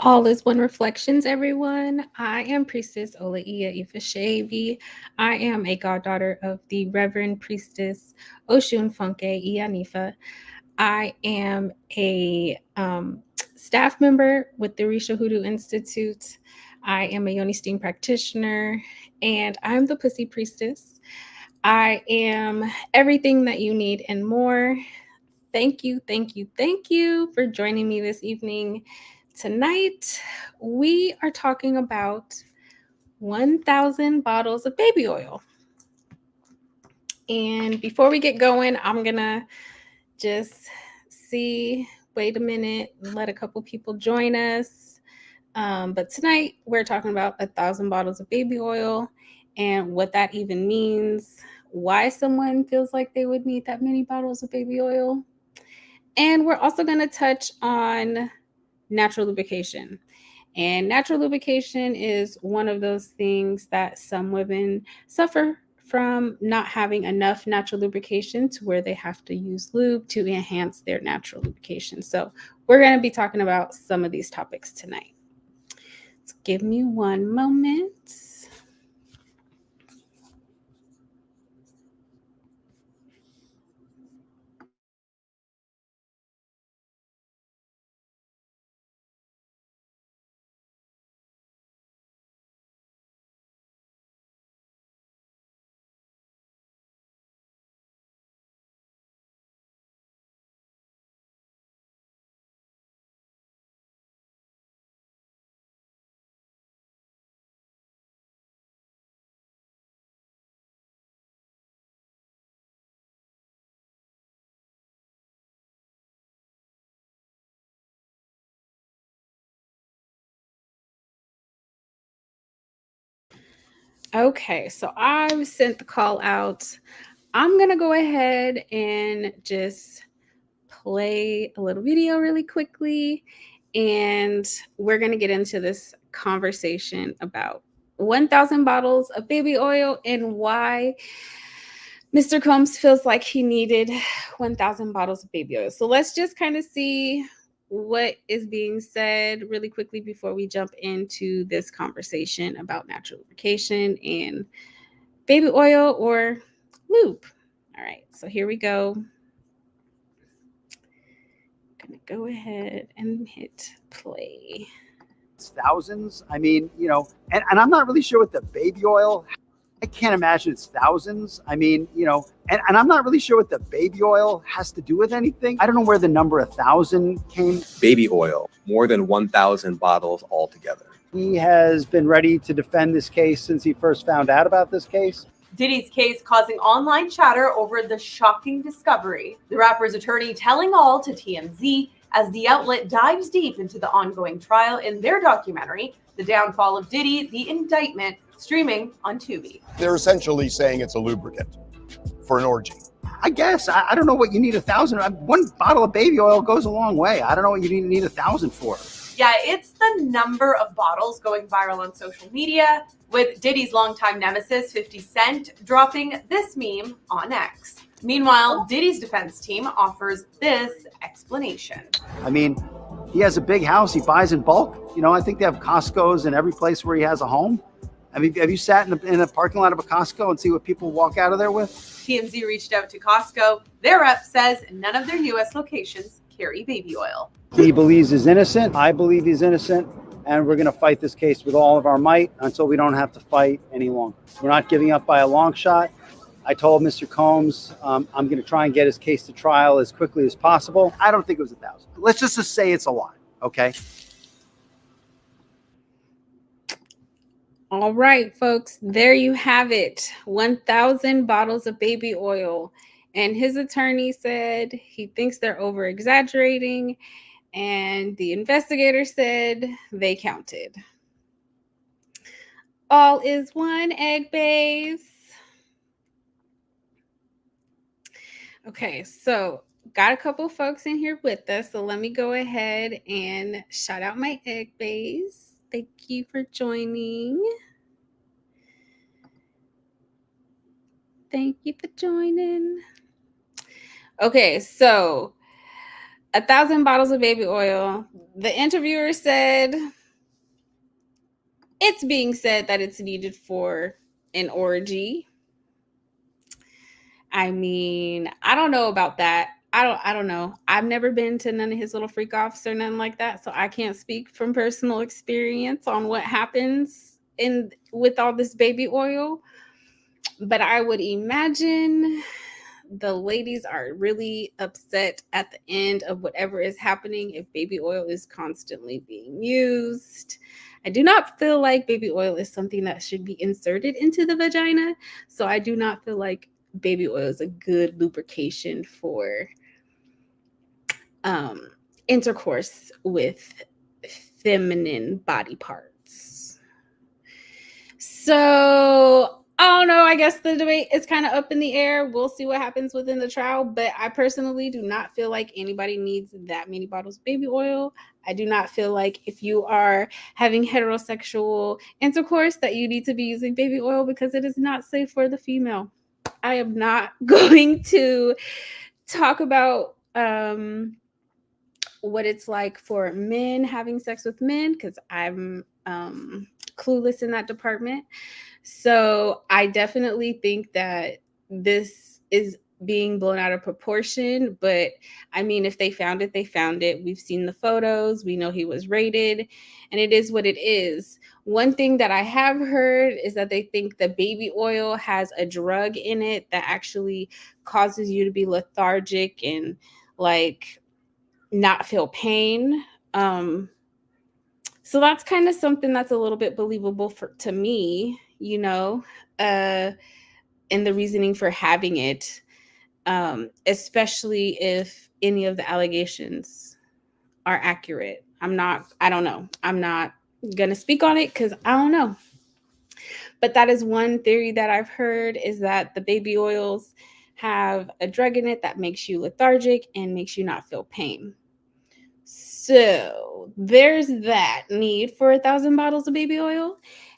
All is One Reflections, everyone. I am Priestess Olaia Ifeshevi. I am a goddaughter of the Reverend Priestess Oshun Funke Ianifa. I am a staff member with the Risha Hoodoo Institute. I am a Yoni Steam practitioner, and I'm the Pussy Priestess. I am everything that you need and more. Thank you for joining me this evening. Tonight, we are talking about 1,000 bottles of baby oil. And before we get going, I'm going to just wait a minute, let a couple people join us. But tonight, we're talking about 1,000 bottles of baby oil and what that even means, why someone feels like they would need that many bottles of baby oil. And we're also going to touch on natural lubrication. And natural lubrication is one of those things that some women suffer from, not having enough natural lubrication to where they have to use lube to enhance their natural lubrication. So we're going to be talking about some of these topics tonight. So give me one moment. Okay, so I've sent the call out. I'm going to go ahead and just play a little video really quickly, and we're going to get into this conversation about 1,000 bottles of baby oil and why Mr. Combs feels like he needed 1,000 bottles of baby oil. So let's just kind of see what is being said really quickly before we jump into this conversation about natural lubrication and baby oil or lube. All right, so here we go. I'm gonna go ahead and hit play. Thousands. I mean, and I'm not really sure what the baby oil. I can't imagine it's thousands. I mean, and I'm not really sure what the baby oil has to do with anything. I don't know where the number 1,000 came. Baby oil, more than 1,000 bottles altogether. He has been ready to defend this case since he first found out about this case. Diddy's case causing online chatter over the shocking discovery. The rapper's attorney telling all to TMZ as the outlet dives deep into the ongoing trial in their documentary, The Downfall of Diddy, The Indictment, streaming on Tubi. They're essentially saying it's a lubricant for an orgy. I guess. I don't know what you need 1,000. One bottle of baby oil goes a long way. I don't know what you need 1,000 for. Yeah, it's the number of bottles going viral on social media, with Diddy's longtime nemesis, 50 Cent, dropping this meme on X. Meanwhile, Diddy's defense team offers this explanation. I mean, he has a big house. He buys in bulk. I think they have Costco's in every place where he has a home. I mean, have you sat in the parking lot of a Costco and see what people walk out of there with? TMZ reached out to Costco. Their rep says none of their U.S. locations carry baby oil. He believes he's innocent. I believe he's innocent. And we're going to fight this case with all of our might until we don't have to fight any longer. We're not giving up by a long shot. I told Mr. Combs I'm going to try and get his case to trial as quickly as possible. I don't think it was 1,000. Let's just say it's a lot, okay? All right, folks, there you have it. 1,000 bottles of baby oil. And his attorney said he thinks they're over exaggerating. And the investigator said they counted. All is one, egg babes. Okay, so got a couple folks in here with us. So let me go ahead and shout out my egg babes. Thank you for joining. Thank you for joining. Okay, so 1,000 bottles of baby oil. The interviewer said it's being said that it's needed for an orgy. I mean, I don't know about that. I don't know. I've never been to none of his little freak offs or nothing like that, so I can't speak from personal experience on what happens with all this baby oil. But I would imagine the ladies are really upset at the end of whatever is happening if baby oil is constantly being used. I do not feel like baby oil is something that should be inserted into the vagina, so I do not feel like baby oil is a good lubrication for intercourse with feminine body parts. So I don't know. I guess the debate is kind of up in the air. We'll see what happens within the trial. But I personally do not feel like anybody needs that many bottles of baby oil. I do not feel like if you are having heterosexual intercourse that you need to be using baby oil because it is not safe for the female. I am not going to talk about what it's like for men having sex with men because I'm clueless in that department. So I definitely think that this is being blown out of proportion. But I mean, if they found it, they found it. We've seen the photos. We know he was raided, and it is what it is. One thing that I have heard is that they think the baby oil has a drug in it that actually causes you to be lethargic and like not feel pain. So that's kind of something that's a little bit believable to me, you know, and the reasoning for having it, especially if any of the allegations are accurate. I don't know. I'm not going to speak on it because I don't know. But that is one theory that I've heard is that the baby oils have a drug in it that makes you lethargic and makes you not feel pain. So there's that need for 1,000 bottles of baby oil.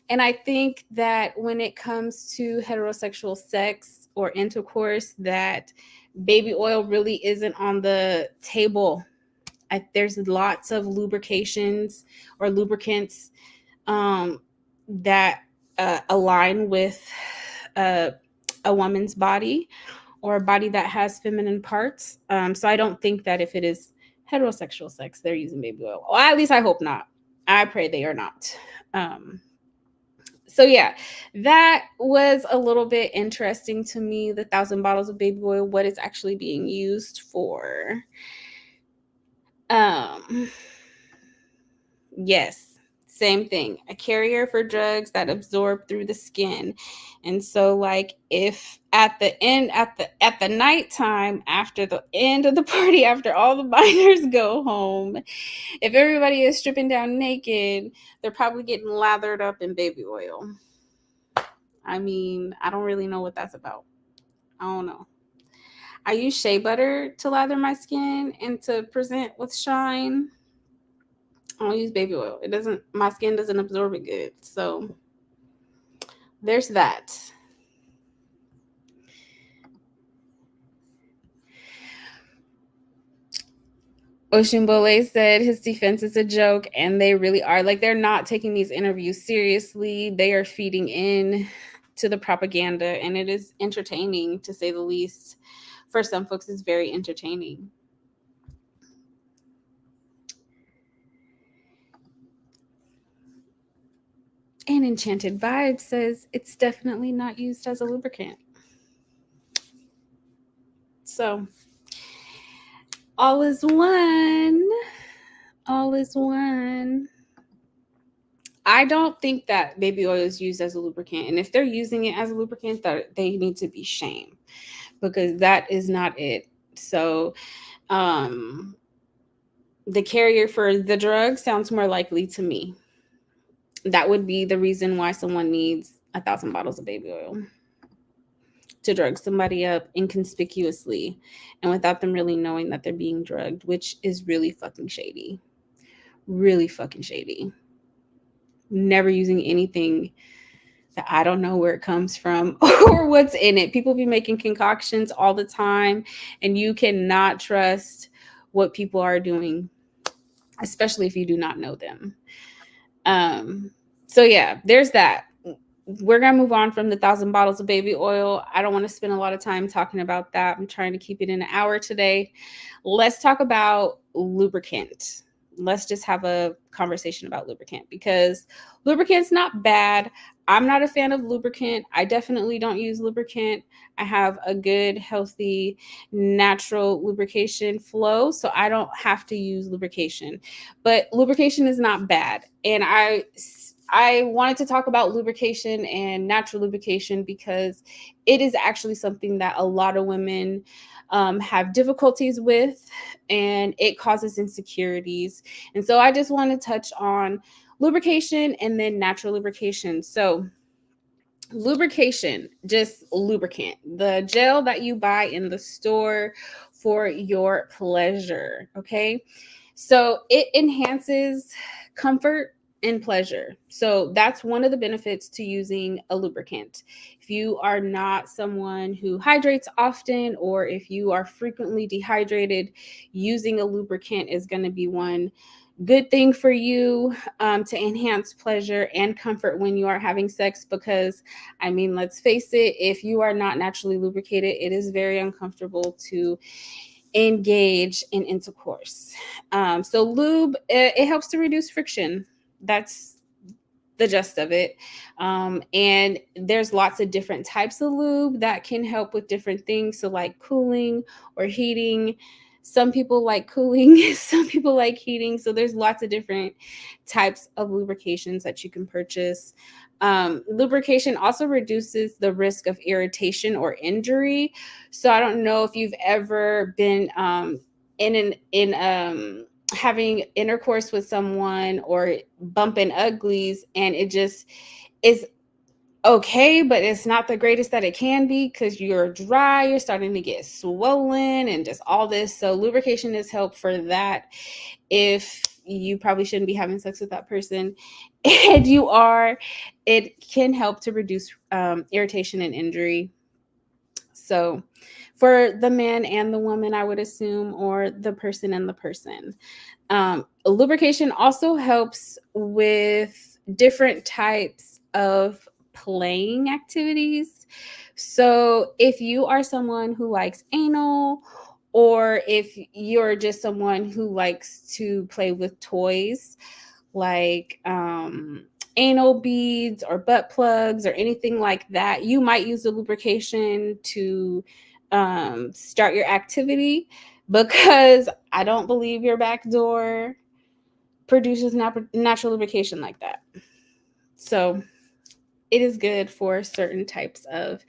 And I think that when it comes to heterosexual sex or intercourse, that baby oil really isn't on the table. There's lots of lubrications or lubricants that align with a woman's body or a body that has feminine parts. So I don't think that if it is heterosexual sex, they're using baby oil. Or at least I hope not. I pray they are not. So yeah, that was a little bit interesting to me, the 1,000 bottles of baby oil, what it's actually being used for. Yes, same thing. A carrier for drugs that absorb through the skin. And so like if at the nighttime, after the end of the party, after all the minors go home, if everybody is stripping down naked, they're probably getting lathered up in baby oil. I mean, I don't really know what that's about. I don't know. I use shea butter to lather my skin and to present with shine. I don't use baby oil. My skin doesn't absorb it good. So there's that. Ocean Bole said his defense is a joke, and they really are. Like, they're not taking these interviews seriously. They are feeding in to the propaganda, and it is entertaining, to say the least. For some folks, it's very entertaining. And Enchanted Vibe says it's definitely not used as a lubricant. So all is one. All is one. I don't think that baby oil is used as a lubricant. And if they're using it as a lubricant, they need to be shamed, because that is not it. So the carrier for the drug sounds more likely to me. That would be the reason why someone needs 1,000 bottles of baby oil, to drug somebody up inconspicuously and without them really knowing that they're being drugged, which is really fucking shady. Really fucking shady. Never using anything that I don't know where it comes from or what's in it. People be making concoctions all the time, and you cannot trust what people are doing, especially if you do not know them. So yeah, there's that. We're going to move on from the 1,000 bottles of baby oil. I don't want to spend a lot of time talking about that. I'm trying to keep it in an hour today. Let's talk about lubricant. Let's just have a conversation about lubricant, because lubricant's not bad. I'm not a fan of lubricant. I definitely don't use lubricant. I have a good, healthy, natural lubrication flow, so I don't have to use lubrication. But lubrication is not bad. And I wanted to talk about lubrication and natural lubrication because it is actually something that a lot of women have difficulties with, and it causes insecurities. And so I just want to touch on lubrication and then natural lubrication. So lubrication, just lubricant, the gel that you buy in the store for your pleasure. Okay. So it enhances comfort and pleasure. So that's one of the benefits to using a lubricant. If you are not someone who hydrates often, or if you are frequently dehydrated, using a lubricant is going to be one good thing for you to enhance pleasure and comfort when you are having sex. Because, I mean, let's face it, if you are not naturally lubricated, it is very uncomfortable to engage in intercourse. So lube, it helps to reduce friction. That's the gist of it. And there's lots of different types of lube that can help with different things. So like cooling or heating. Some people like cooling, some people like heating. So there's lots of different types of lubrications that you can purchase. Lubrication also reduces the risk of irritation or injury. So I don't know if you've ever been having intercourse with someone or bumping uglies, and it just is okay, but it's not the greatest that it can be because you're dry, you're starting to get swollen and just all this. So lubrication is help for that. If you probably shouldn't be having sex with that person and you are, it can help to reduce irritation and injury. So for the man and the woman, I would assume, or the person and the person. Lubrication also helps with different types of playing activities. So if you are someone who likes anal, or if you're just someone who likes to play with toys like anal beads or butt plugs or anything like that, you might use the lubrication to start your activity, because I don't believe your back door produces natural lubrication like that. So it is good for certain types of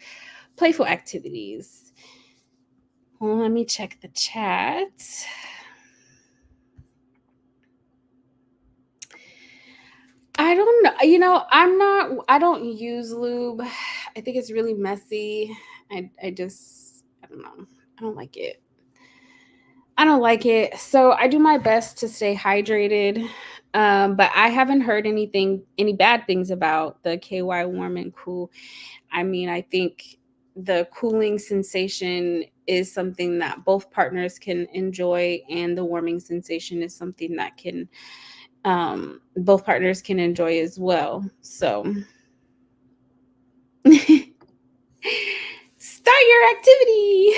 playful activities. Well, let me check the chat. I don't know. I don't use lube. I think it's really messy. I don't know. I don't like it. So I do my best to stay hydrated. But I haven't heard any bad things about the KY Warm and Cool. I mean, I think the cooling sensation is something that both partners can enjoy, and the warming sensation is something that can both partners can enjoy as well. So start your activity.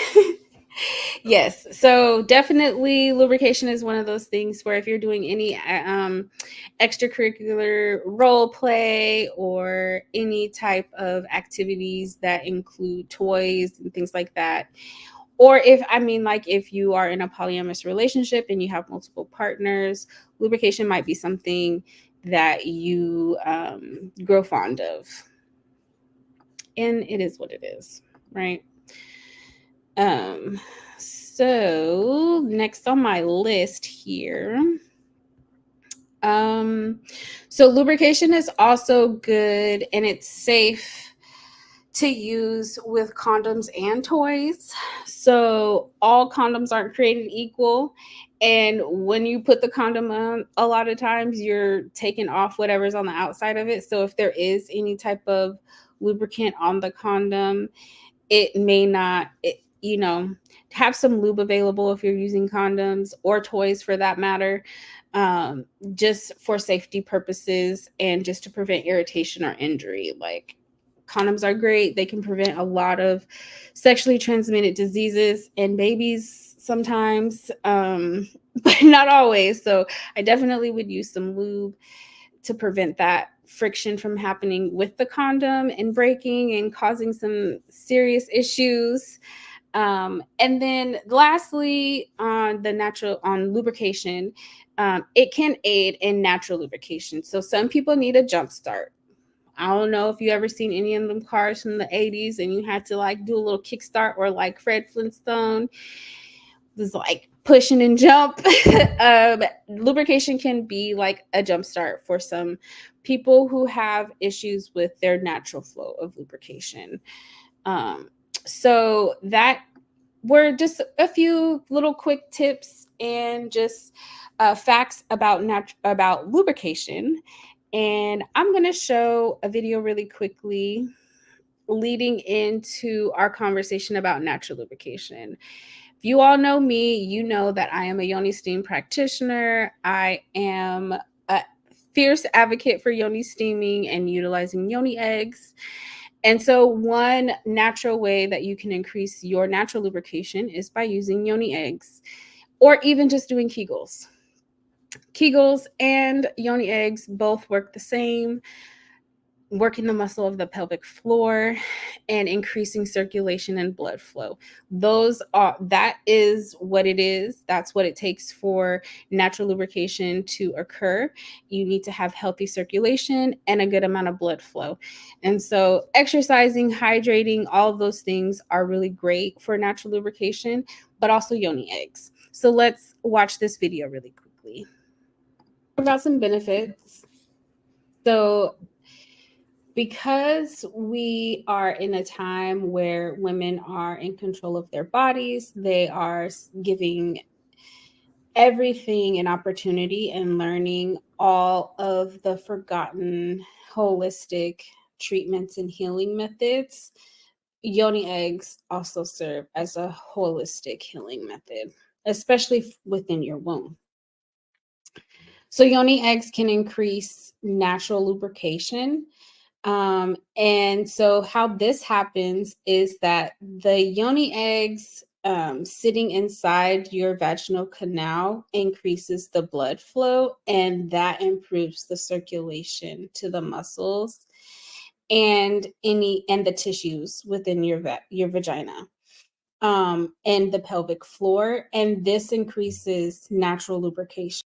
Yes, so definitely lubrication is one of those things where if you're doing any extracurricular role play or any type of activities that include toys and things like that, or if you are in a polyamorous relationship and you have multiple partners, lubrication might be something that you grow fond of. And it is what it is, right? So next on my list here. So lubrication is also good, and it's safe to use with condoms and toys. So all condoms aren't created equal. And when you put the condom on, a lot of times you're taking off whatever's on the outside of it. So if there is any type of lubricant on the condom, it may not, you know, have some lube available if you're using condoms or toys for that matter, just for safety purposes and just to prevent irritation or injury. Like, condoms are great. They can prevent a lot of sexually transmitted diseases in babies sometimes, but not always. So I definitely would use some lube to prevent that friction from happening with the condom and breaking and causing some serious issues. And then lastly, on lubrication, it can aid in natural lubrication. So some people need a jump start. I don't know if you ever seen any of them cars from the 80s and you had to like do a little kickstart, or like Fred Flintstone was like pushing and jump. Lubrication can be like a jump start for some people who have issues with their natural flow of lubrication. So that were just a few little quick tips and just facts about lubrication. And I'm going to show a video really quickly leading into our conversation about natural lubrication. If you all know me, you know that I am a yoni steam practitioner. I am a fierce advocate for yoni steaming and utilizing yoni eggs. And so one natural way that you can increase your natural lubrication is by using yoni eggs, or even just doing Kegels. Kegels and yoni eggs both work the same, working the muscle of the pelvic floor and increasing circulation and blood flow. That is what it is. That's what it takes for natural lubrication to occur. You need to have healthy circulation and a good amount of blood flow. And so exercising, hydrating, all of those things are really great for natural lubrication, but also yoni eggs. So let's watch this video really quickly about some benefits. So because we are in a time where women are in control of their bodies, they are giving everything an opportunity and learning all of the forgotten holistic treatments and healing methods. Yoni eggs also serve as a holistic healing method, especially within your womb. So yoni eggs can increase natural lubrication. And so how this happens is that the yoni eggs sitting inside your vaginal canal increases the blood flow, and that improves the circulation to the muscles and the tissues within your vagina and the pelvic floor, and this increases natural lubrication.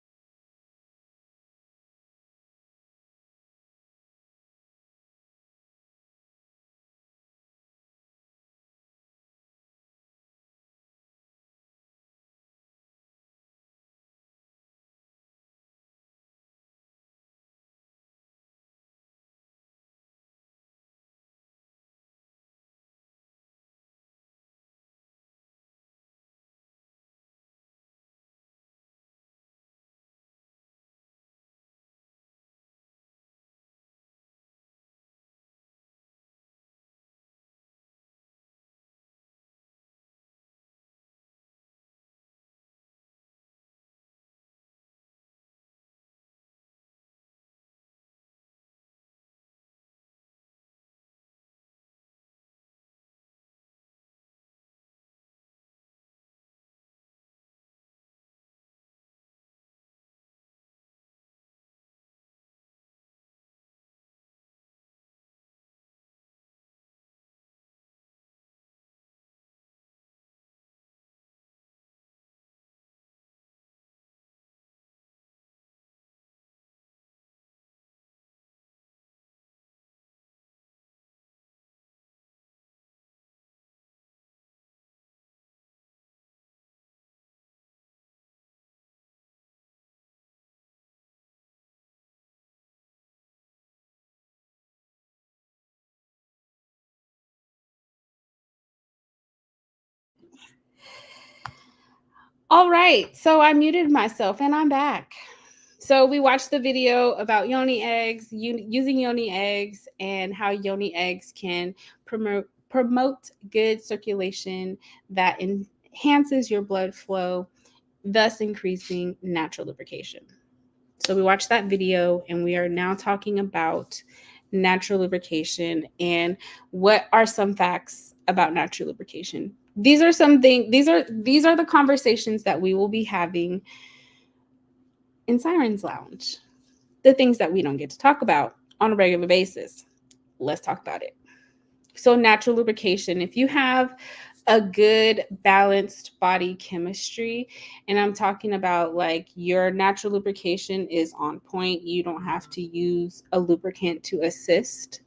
All right, so I muted myself and I'm back. So we watched the video about yoni eggs, using yoni eggs, and how yoni eggs can promote promote good circulation that enhances your blood flow, thus increasing natural lubrication. So we watched that video, and we are now talking about natural lubrication and what are some facts about natural lubrication. These are the conversations that we will be having in Siren's Lounge. The things that we don't get to talk about on a regular basis. Let's talk about it. So natural lubrication, if you have a good balanced body chemistry, and I'm talking about like your natural lubrication is on point, you don't have to use a lubricant to assist.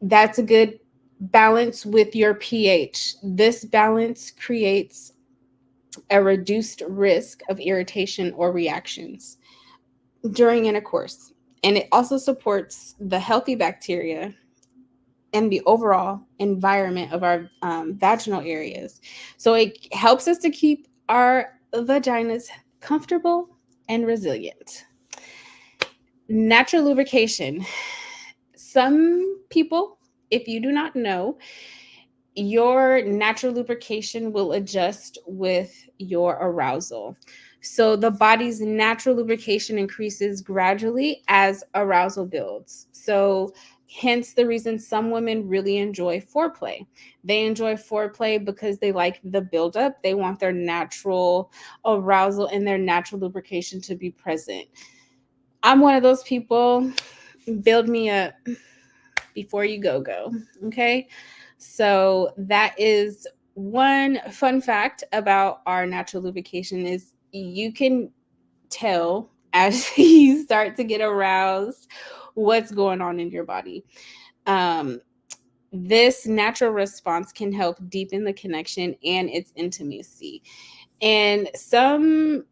That's a good balance with your pH. This balance creates a reduced risk of irritation or reactions during intercourse. And it also supports the healthy bacteria and the overall environment of our vaginal areas. So it helps us to keep our vaginas comfortable and resilient. Natural lubrication. Some people, if you do not know, your natural lubrication will adjust with your arousal. So the body's natural lubrication increases gradually as arousal builds. So hence the reason some women really enjoy foreplay. They enjoy foreplay because they like the buildup. They want their natural arousal and their natural lubrication to be present. I'm one of those people. Build me up before you go. Okay. So that is one fun fact about our natural lubrication is you can tell as you start to get aroused what's going on in your body. This natural response can help deepen the connection and its intimacy. And some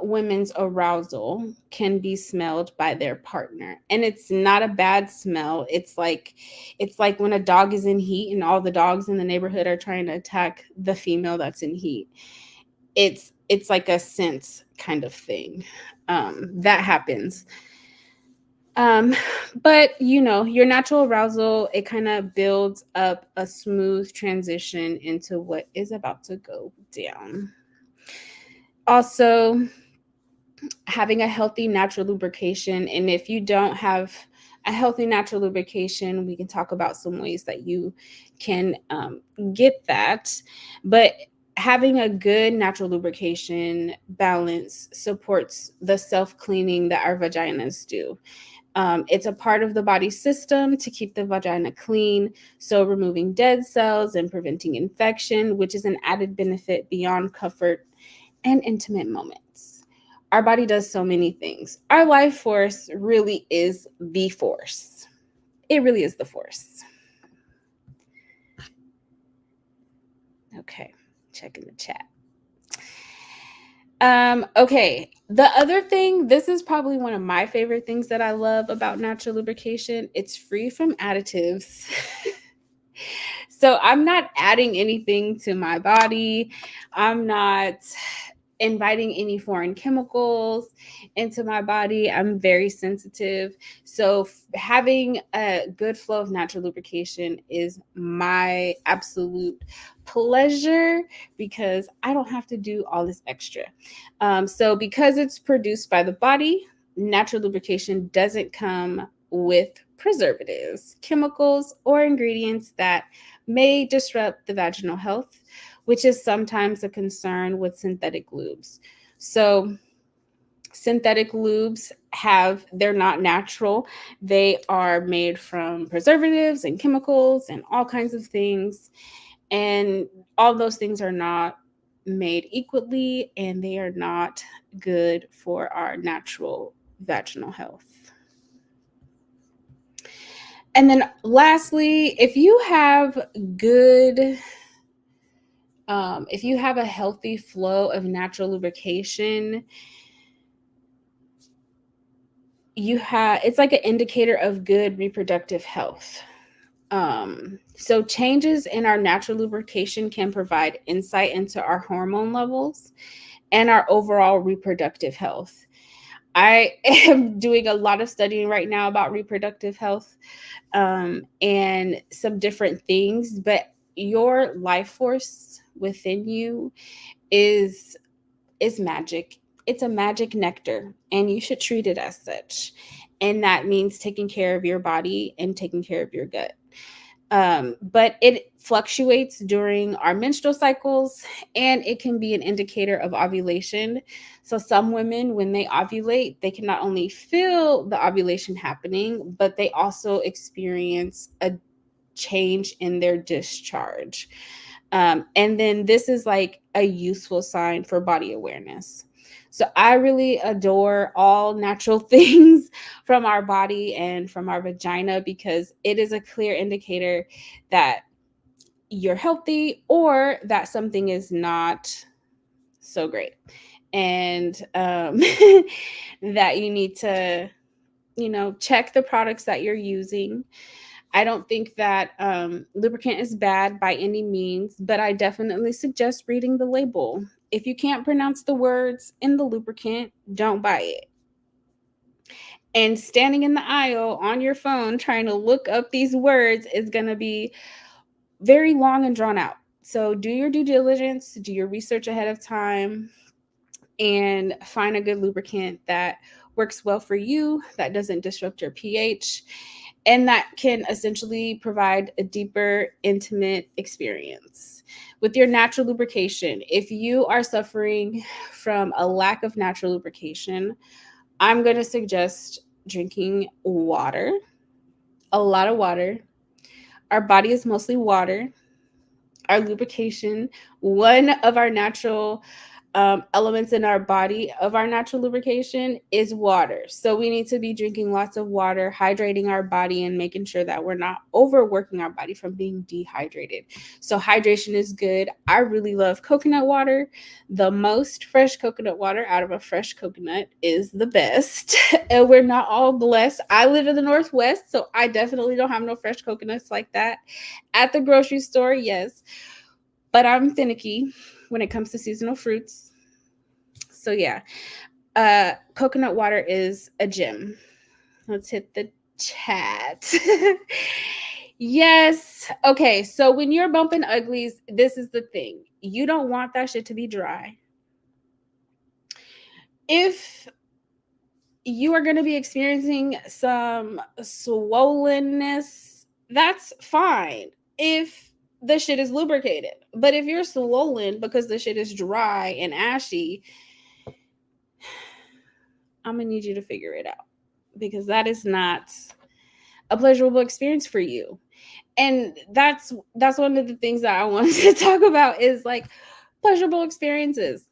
women's arousal can be smelled by their partner, and it's not a bad smell. It's like when a dog is in heat and all the dogs in the neighborhood are trying to attack the female that's in heat. It's like a sense kind of thing that happens. But your natural arousal, it kind of builds up a smooth transition into what is about to go down. Also, having a healthy natural lubrication. And if you don't have a healthy natural lubrication, we can talk about some ways that you can get that. But having a good natural lubrication balance supports the self-cleaning that our vaginas do. It's a part of the body system to keep the vagina clean. So removing dead cells and preventing infection, which is an added benefit beyond comfort and intimate moments. Our body does so many things. Our life force really is the force. It really is the force. Okay, checking the chat. Okay, the other thing, this is probably one of my favorite things that I love about natural lubrication. It's free from additives. So I'm not adding anything to my body. I'm not inviting any foreign chemicals into my body. I'm very sensitive. So having a good flow of natural lubrication is my absolute pleasure because I don't have to do all this extra. So because it's produced by the body, natural lubrication doesn't come with preservatives, chemicals, or ingredients that may disrupt the vaginal health, which is sometimes a concern with synthetic lubes. So synthetic lubes they're not natural. They are made from preservatives and chemicals and all kinds of things. And all those things are not made equally, and they are not good for our natural vaginal health. And then lastly, if you have a healthy flow of natural lubrication, it's like an indicator of good reproductive health. So changes in our natural lubrication can provide insight into our hormone levels and our overall reproductive health. I am doing a lot of studying right now about reproductive health and some different things, but your life force within you is magic. It's a magic nectar, and you should treat it as such. And that means taking care of your body and taking care of your gut. But it fluctuates during our menstrual cycles, and it can be an indicator of ovulation. So some women, when they ovulate, they can not only feel the ovulation happening, but they also experience a change in their discharge. And then this is like a useful sign for body awareness. So I really adore all natural things from our body and from our vagina, because it is a clear indicator that you're healthy or that something is not so great. And that you need to, check the products that you're using. I don't think that lubricant is bad by any means, but I definitely suggest reading the label. If you can't pronounce the words in the lubricant, don't buy it. And standing in the aisle on your phone trying to look up these words is going to be very long and drawn out. So do your due diligence, do your research ahead of time, and find a good lubricant that works well for you, that doesn't disrupt your pH, and that can essentially provide a deeper, intimate experience. With your natural lubrication, if you are suffering from a lack of natural lubrication, I'm going to suggest drinking water, a lot of water. Our body is mostly water. Our lubrication, one of our natural elements in our body of our natural lubrication is water. So we need to be drinking lots of water, hydrating our body, and making sure that we're not overworking our body from being dehydrated. So hydration is good. I really love coconut water. The most fresh coconut water out of a fresh coconut is the best. And we're not all blessed. I live in the Northwest, so I definitely don't have no fresh coconuts like that. At the grocery store, yes. But I'm finicky when it comes to seasonal fruits. So yeah, coconut water is a gem. Let's hit the chat. Yes. Okay. So when you're bumping uglies, this is the thing. You don't want that shit to be dry. If you are going to be experiencing some swollenness, that's fine if the shit is lubricated. But if you're swollen because the shit is dry and ashy, I'm going to need you to figure it out, because that is not a pleasurable experience for you. And that's one of the things that I wanted to talk about is like pleasurable experiences.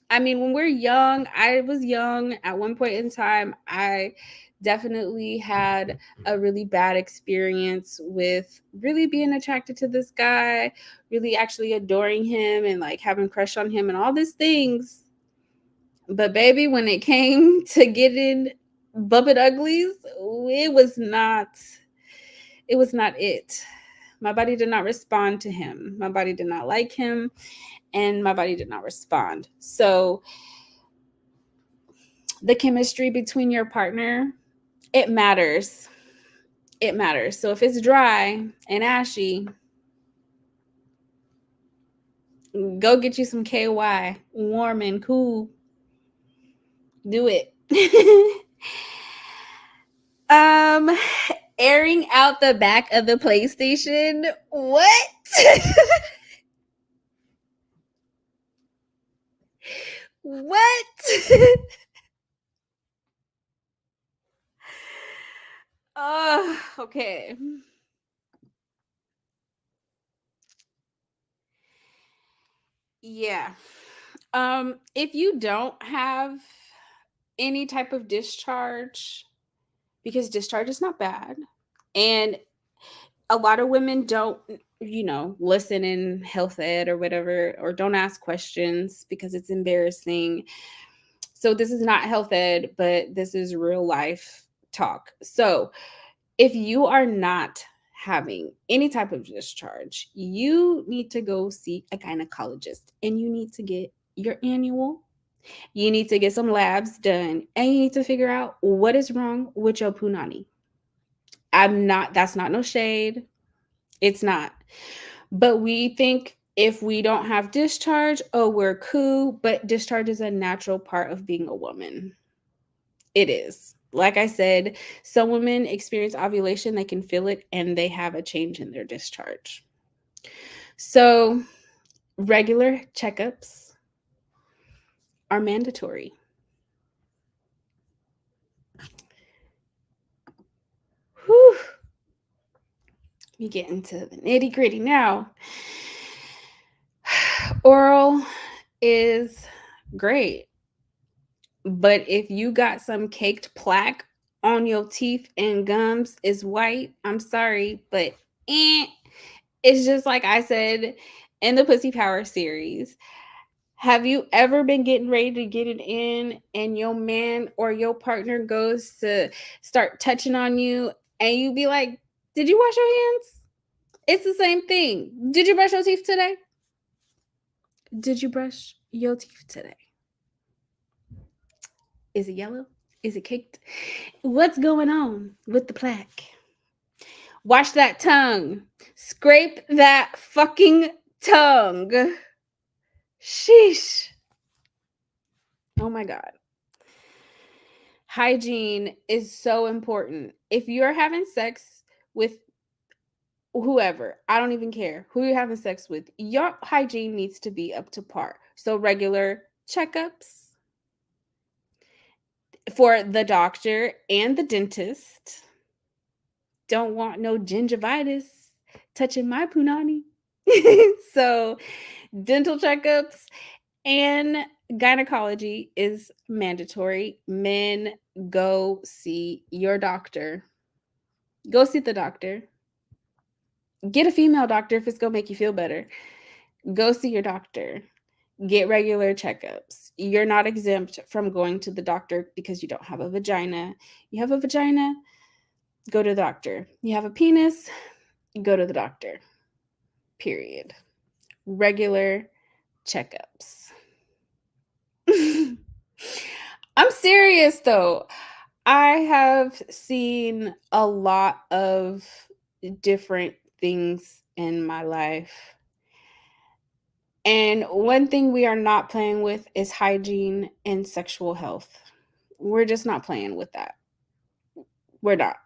I mean, when we're young, I was young at one point in time. I definitely had a really bad experience with really being attracted to this guy, really actually adoring him and like having a crush on him and all these things. But baby, when it came to getting bumping uglies, it was not it. My body did not respond to him. My body did not like him, and my body did not respond. So the chemistry between your partner, it matters. It matters. So if it's dry and ashy, go get you some KY, warm and cool. Do it. Airing out the back of the PlayStation. What? What? Okay. Yeah. If you don't have any type of discharge, because discharge is not bad, and a lot of women don't, listen in health ed or whatever, or don't ask questions because it's embarrassing. So this is not health ed, but this is real life talk. So if you are not having any type of discharge, you need to go see a gynecologist, and you need to get your annual You need to get some labs done, and you need to figure out what is wrong with your punani. That's not no shade. It's not. But we think if we don't have discharge, oh, we're cool. But discharge is a natural part of being a woman. It is. Like I said, some women experience ovulation, they can feel it, and they have a change in their discharge. So, regular checkups are mandatory. Whew. We get into the nitty gritty now. Oral is great, but if you got some caked plaque on your teeth and gums is white, I'm sorry, but it's just like I said in the Pussy Power series. Have you ever been getting ready to get it in and your man or your partner goes to start touching on you and you be like, did you wash your hands? It's the same thing. Did you brush your teeth today? Did you brush your teeth today? Is it yellow? Is it caked? What's going on with the plaque? Wash that tongue. Scrape that fucking tongue. Sheesh. Oh my God. Hygiene is so important. If you're having sex with whoever, I don't even care who you're having sex with, your hygiene needs to be up to par. So regular checkups for the doctor and the dentist. Don't want no gingivitis touching my punani. So dental checkups and gynecology is mandatory. Men, go see your doctor. Go see the doctor. Get a female doctor if it's going to make you feel better. Go see your doctor. Get regular checkups. You're not exempt from going to the doctor because you don't have a vagina. You have a vagina, go to the doctor. You have a penis, go to the doctor. Period. Regular checkups. I'm serious though. I have seen a lot of different things in my life. And one thing we are not playing with is hygiene and sexual health. We're just not playing with that. We're not.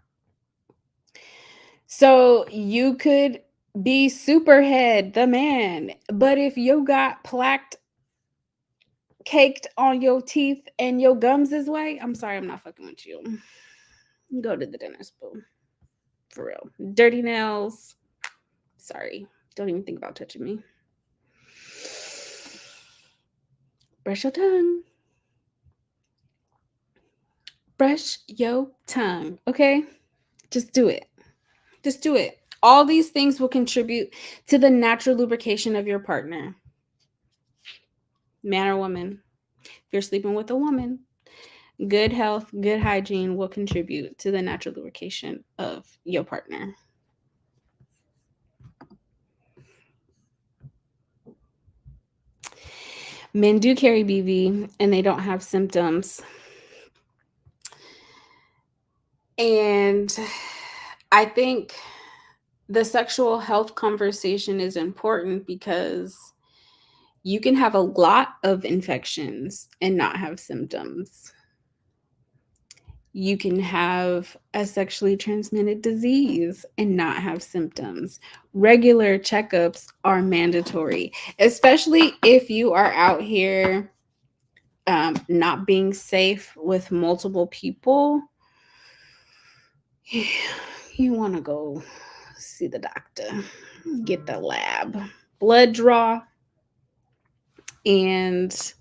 So you could be superhead, the man, but if you got plaqued, caked on your teeth and your gums is white, I'm sorry, I'm not fucking with you. Go to the dentist, boo. For real. Dirty nails. Sorry. Don't even think about touching me. Brush your tongue. Brush your tongue, okay? Just do it. Just do it. All these things will contribute to the natural lubrication of your partner. Man or woman. If you're sleeping with a woman, good health, good hygiene will contribute to the natural lubrication of your partner. Men do carry BV and they don't have symptoms. And I think the sexual health conversation is important because you can have a lot of infections and not have symptoms. You can have a sexually transmitted disease and not have symptoms. Regular checkups are mandatory, especially if you are out here not being safe with multiple people. You want to go see the doctor, get the lab, blood draw, and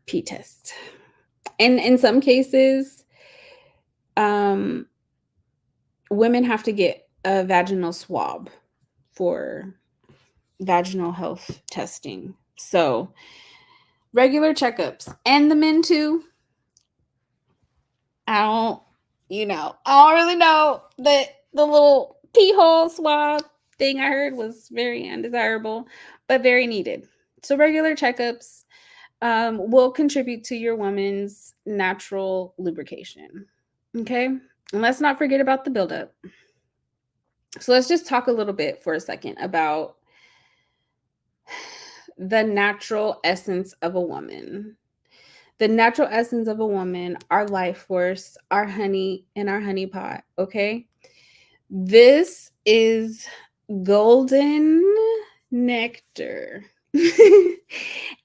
pee test. And in some cases, women have to get a vaginal swab for vaginal health testing. So regular checkups, and the men too. I don't really know that the little pee hole swab thing I heard was very undesirable, but very needed. So regular checkups will contribute to your woman's natural lubrication. Okay. And let's not forget about the buildup. So let's just talk a little bit for a second about the natural essence of a woman. The natural essence of a woman, our life force, our honey in our honey pot. Okay. This is golden nectar.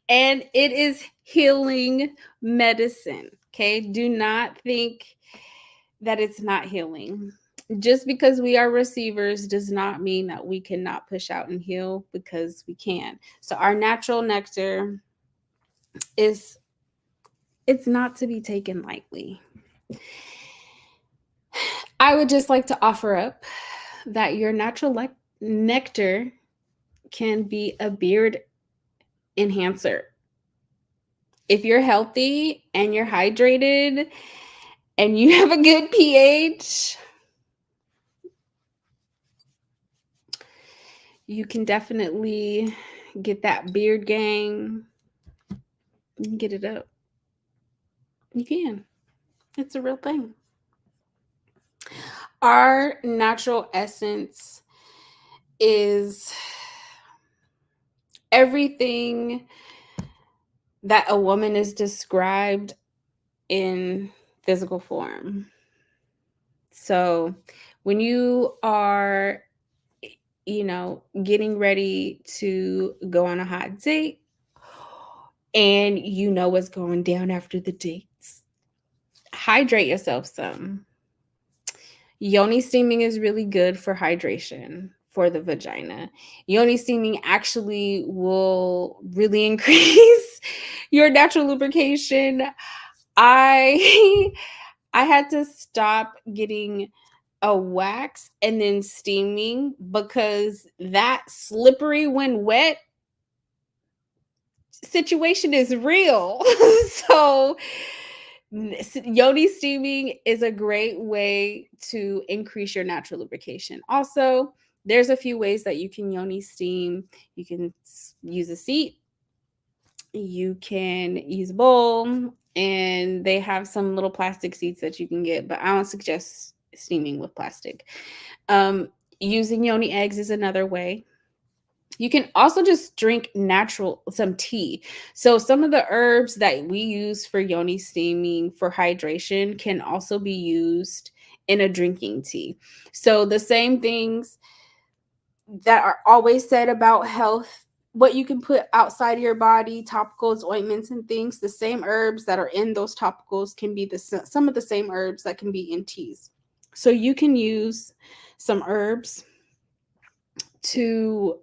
And it is healing medicine. Okay. Do not think that it's not healing. Just because we are receivers does not mean that we cannot push out and heal, because we can. So our natural nectar it's not to be taken lightly. I would just like to offer up that your natural nectar can be a beard enhancer. If you're healthy and you're hydrated and you have a good pH, you can definitely get that beard gang. You can get it up. You can. It's a real thing. Our natural essence is everything that a woman is described in physical form. So when you are, getting ready to go on a hot date and you know what's going down after the dates, hydrate yourself some. Yoni steaming is really good for hydration for the vagina. Yoni steaming actually will really increase your natural lubrication. I had to stop getting a wax and then steaming because that slippery when wet situation is real. So yoni steaming is a great way to increase your natural lubrication. Also, there's a few ways that you can yoni steam. You can use a seat, you can use a bowl, and they have some little plastic seats that you can get, but I don't suggest steaming with plastic. Using yoni eggs is another way. You can also just drink some tea. So some of the herbs that we use for yoni steaming for hydration can also be used in a drinking tea. So the same things that are always said about health, what you can put outside of your body, topicals, ointments, and things, the same herbs that are in those topicals can be some of the same herbs that can be in teas. So you can use some herbs to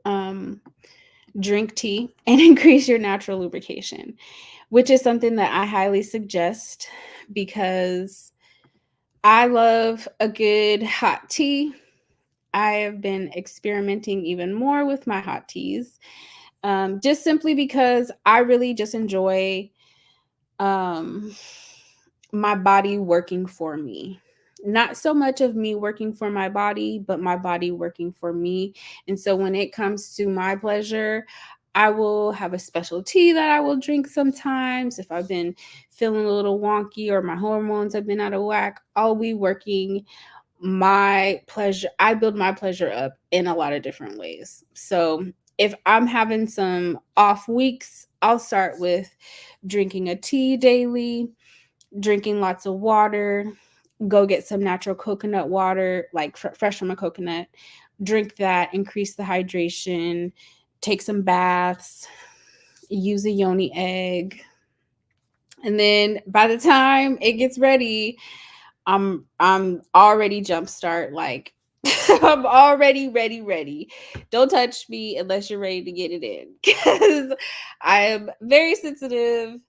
drink tea and increase your natural lubrication, which is something that I highly suggest because I love a good hot tea. I have been experimenting even more with my hot teas, just simply because I really just enjoy my body working for me. Not so much of me working for my body, but my body working for me. And so when it comes to my pleasure, I will have a special tea that I will drink sometimes. If I've been feeling a little wonky or my hormones have been out of whack, I'll be working my pleasure. I build my pleasure up in a lot of different ways. So if I'm having some off weeks, I'll start with drinking a tea daily, drinking lots of water, go get some natural coconut water, like fresh from a coconut, drink that, increase the hydration, take some baths, use a yoni egg. And then by the time it gets ready, I'm already jumpstart, like I'm already ready. Don't touch me unless you're ready to get it in, because I am very sensitive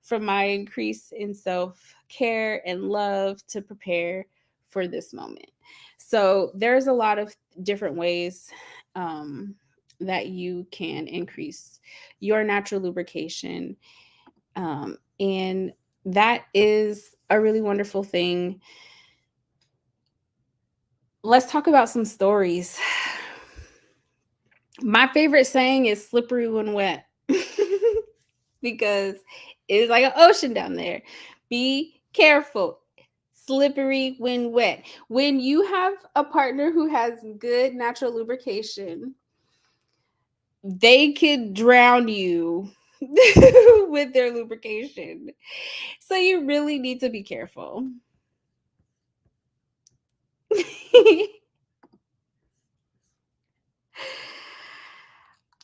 from my increase in self-care and love to prepare for this moment. So there's a lot of different ways that you can increase your natural lubrication. And that is a really wonderful thing. Let's talk about some stories. My favorite saying is slippery when wet. because it's like an ocean down there. Be careful. Slippery when wet. When you have a partner who has good natural lubrication, they could drown you with their lubrication. So you really need to be careful.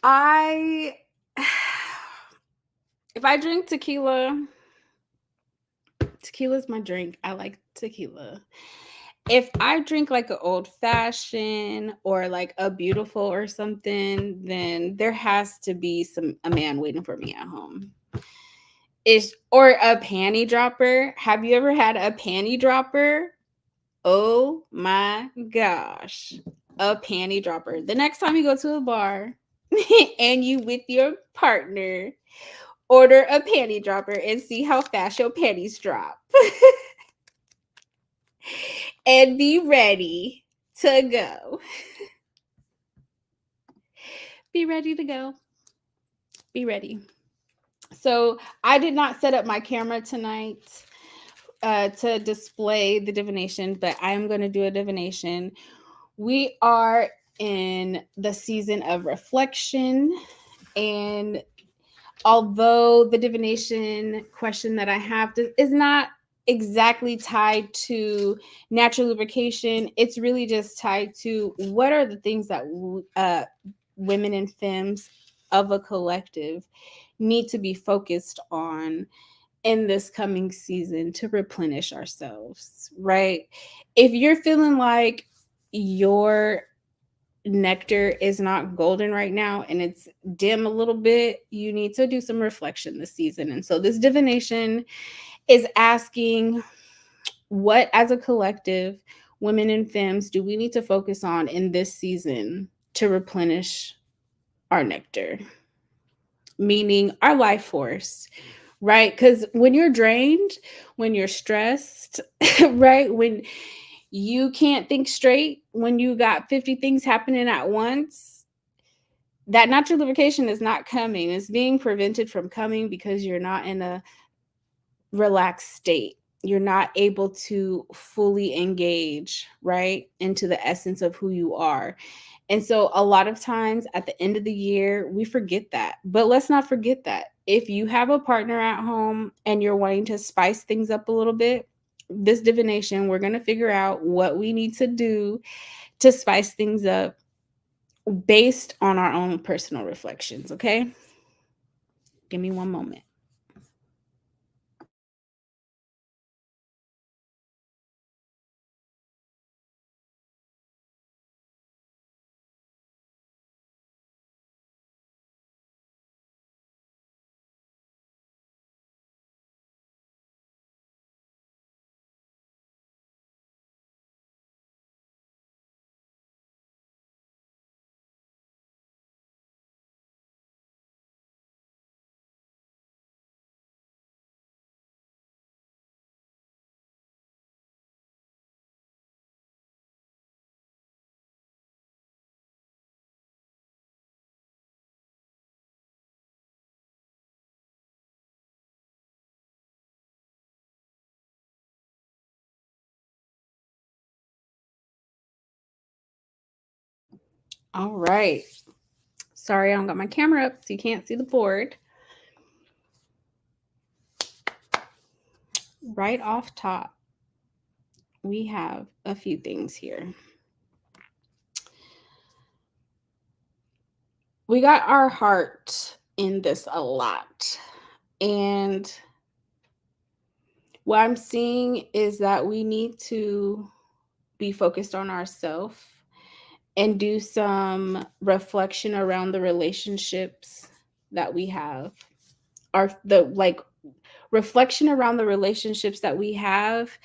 If I drink tequila's my drink. I like tequila. If I drink like an old fashioned or like a beautiful or something, then there has to be a man waiting for me at home. Or a panty dropper. Have you ever had a panty dropper? Oh my gosh. A panty dropper. The next time you go to a bar and you with your partner, order a panty dropper and see how fast your panties drop. And be ready to go. Be ready to go. Be ready. So I did not set up my camera tonight to display the divination, but I am going to do a divination. We are in the season of reflection, and although the divination question that I have is not exactly tied to natural lubrication, it's really just tied to what are the things that women and femmes of a collective need to be focused on in this coming season to replenish ourselves, right? If you're feeling like your nectar is not golden right now and it's dim a little bit, you need to do some reflection this season. And so this divination is asking, what as a collective, women and femmes, do we need to focus on in this season to replenish our nectar? Meaning our life force, right? Because when you're drained, when you're stressed, right? When you can't think straight, when you got 50 things happening at once, that natural lubrication is not coming. It's being prevented from coming because you're not in a relaxed state. You're not able to fully engage, right, into the essence of who you are. And so a lot of times at the end of the year, we forget that. But let's not forget that. If you have a partner at home and you're wanting to spice things up a little bit, this divination, we're going to figure out what we need to do to spice things up based on our own personal reflections, okay? Give me one moment. All right. Sorry, I don't got my camera up, so you can't see the board. Right off top, we have a few things here. We got our heart in this a lot. And what I'm seeing is that we need to be focused on ourselves and do some reflection around the relationships that we have. Reflection around the relationships that we have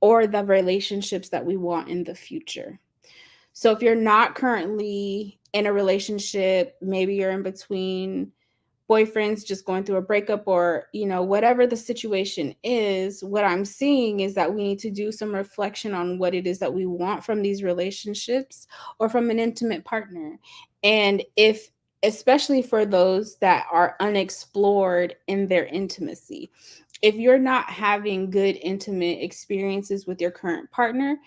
or the relationships that we want in the future. So if you're not currently in a relationship, maybe you're in between boyfriends just going through a breakup, or whatever the situation is, what I'm seeing is that we need to do some reflection on what it is that we want from these relationships or from an intimate partner. And if especially for those that are unexplored in their intimacy. If you're not having good intimate experiences with your current partner,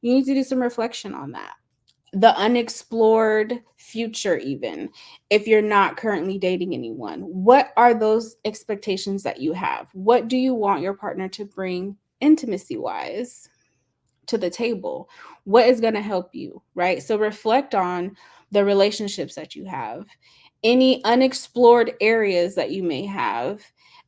you need to do some reflection on that. The unexplored future, even if you're not currently dating anyone, what are those expectations that you have? What do you want your partner to bring intimacy wise to the table? What is going to help you, right? So reflect on the relationships that you have, any unexplored areas that you may have,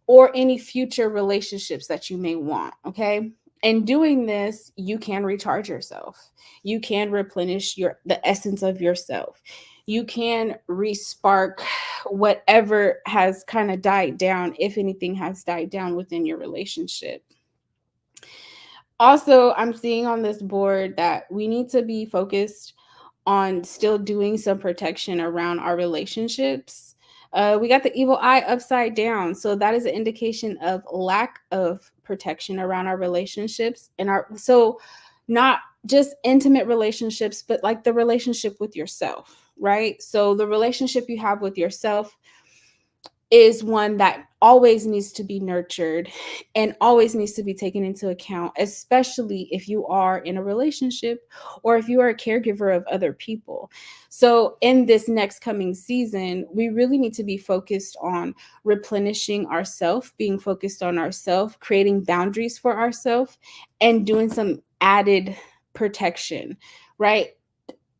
or any future relationships that you may want. Okay. And doing this, you can recharge yourself. You can replenish the essence of yourself. You can respark whatever has kind of died down, if anything has died down within your relationship. Also, I'm seeing on this board that we need to be focused on still doing some protection around our relationships. We got the evil eye upside down. So that is an indication of lack of protection around our relationships so not just intimate relationships, but like the relationship with yourself, right? So the relationship you have with yourself is one that always needs to be nurtured and always needs to be taken into account, especially if you are in a relationship or if you are a caregiver of other people. So in this next coming season, we really need to be focused on replenishing ourselves, being focused on ourselves, creating boundaries for ourselves, and doing some added protection, right?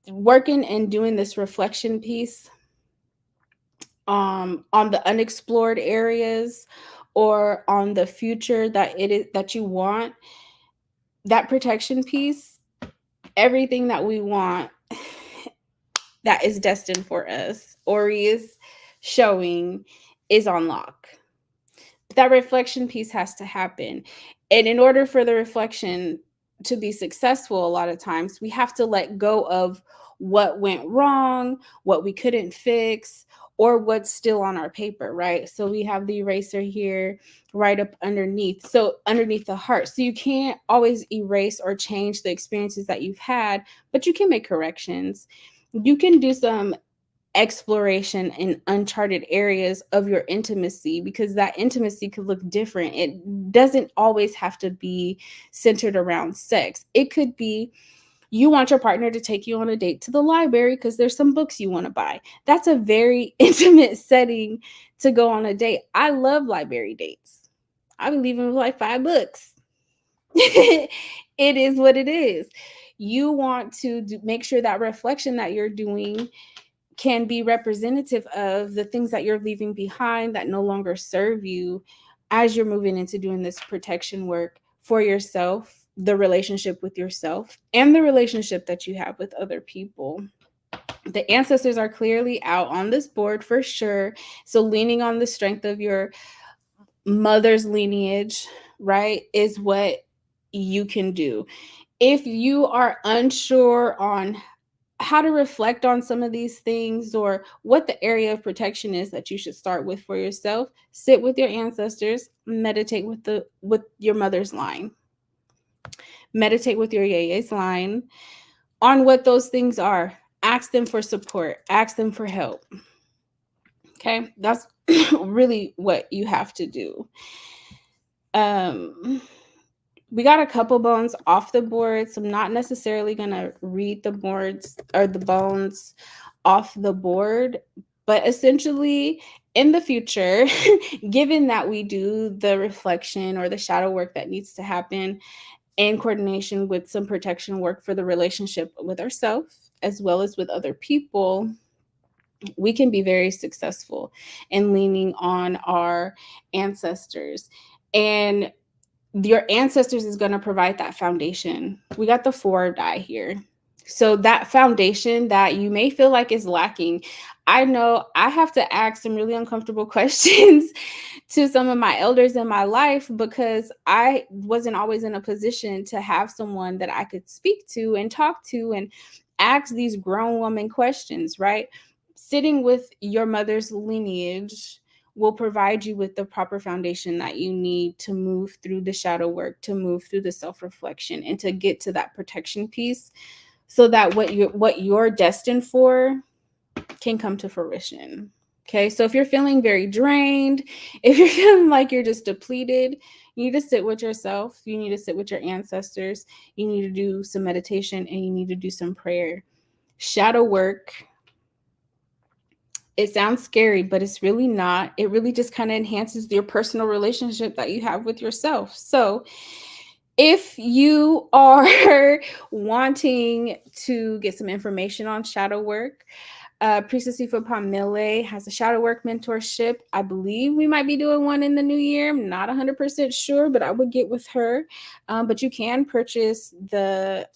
Working and doing this reflection piece on the unexplored areas or on the future that you want, that protection piece, everything that we want that is destined for us or is showing is on lock. That reflection piece has to happen. And in order for the reflection to be successful, a lot of times we have to let go of what went wrong, what we couldn't fix, or what's still on our paper, right? So we have the eraser here right up underneath. So underneath the heart. So you can't always erase or change the experiences that you've had, but you can make corrections. You can do some exploration in uncharted areas of your intimacy, because that intimacy could look different. It doesn't always have to be centered around sex. It could be you want your partner to take you on a date to the library because there's some books you want to buy. That's a very intimate setting to go on a date. I love library dates. I be leaving with like 5 books. It is what it is. You want to make sure that reflection that you're doing can be representative of the things that you're leaving behind that no longer serve you as you're moving into doing this protection work for yourself, the relationship with yourself, and the relationship that you have with other people. The ancestors are clearly out on this board for sure. So leaning on the strength of your mother's lineage, right, is what you can do. If you are unsure on how to reflect on some of these things or what the area of protection is that you should start with for yourself, sit with your ancestors, meditate with your mother's line, meditate with your yaya's line on what those things are. Ask them for support, ask them for help. Okay, that's really what you have to do. We got a couple bones off the board, so I'm not necessarily going to read the boards or the bones off the board, but essentially in the future, given that we do the reflection or the shadow work that needs to happen in coordination with some protection work for the relationship with ourselves as well as with other people, we can be very successful in leaning on our ancestors. And your ancestors is going to provide that foundation. We got the 4 die here. So that foundation that you may feel like is lacking, I know I have to ask some really uncomfortable questions to some of my elders in my life because I wasn't always in a position to have someone that I could speak to and talk to and ask these grown woman questions, right? Sitting with your mother's lineage will provide you with the proper foundation that you need to move through the shadow work, to move through the self-reflection, and to get to that protection piece so that what you're destined for can come to fruition. Okay, so if you're feeling very drained, if you're feeling like you're just depleted, you need to sit with yourself. You need to sit with your ancestors. You need to do some meditation and you need to do some prayer. Shadow work, it sounds scary, but it's really not. It really just kind of enhances your personal relationship that you have with yourself. So if you are wanting to get some information on shadow work, Priestess Ifa Pamile has a shadow work mentorship. I believe we might be doing one in the new year. I'm not 100% sure, but I would get with her. But you can purchase the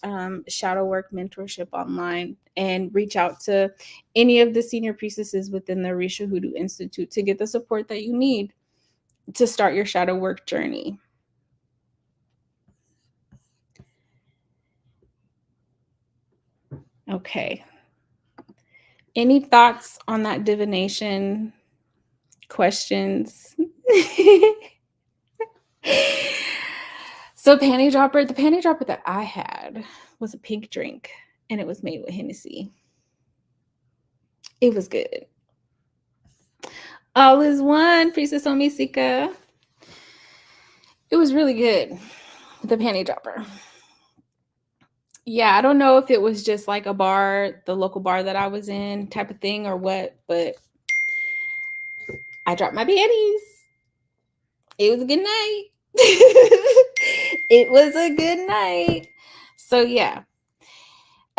shadow work mentorship online and reach out to any of the senior priestesses within the Orisha Hoodoo Institute to get the support that you need to start your shadow work journey. Okay. Any thoughts on that divination? Questions? So the panty dropper that I had was a pink drink and it was made with Hennessy. It was good. All is one, Priestess Omisika. It was really good, the panty dropper. Yeah, I don't know if it was just like a bar, the local bar that I was in type of thing or what, but I dropped my panties. It was a good night. It was a good night. So yeah,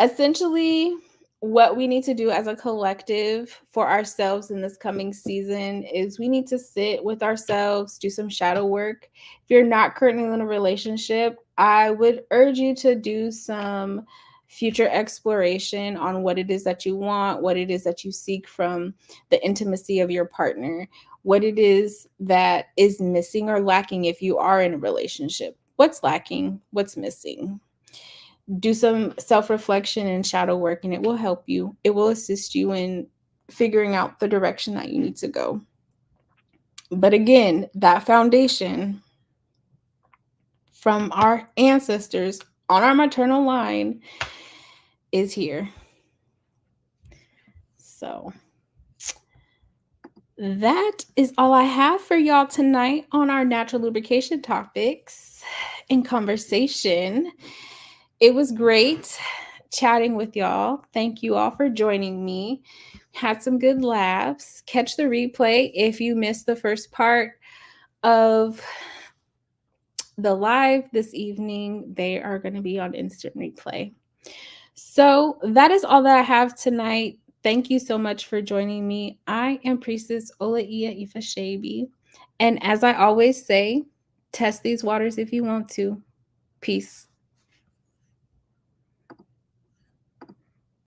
essentially what we need to do as a collective for ourselves in this coming season is we need to sit with ourselves, do some shadow work. If you're not currently in a relationship, I would urge you to do some future exploration on what it is that you want, what it is that you seek from the intimacy of your partner, what it is that is missing or lacking if you are in a relationship. What's lacking? What's missing? Do some self-reflection and shadow work, and it will help you. It will assist you in figuring out the direction that you need to go. But again, that foundation from our ancestors on our maternal line is here. So that is all I have for y'all tonight on our natural lubrication topics and conversation. It was great chatting with y'all. Thank you all for joining me. Had some good laughs. Catch the replay if you missed the first part of the live this evening. They are going to be on instant replay. So that is all that I have tonight. Thank you so much for joining me. I am Priestess Olaia Ifashebi. And as I always say, test these waters if you want to. Peace.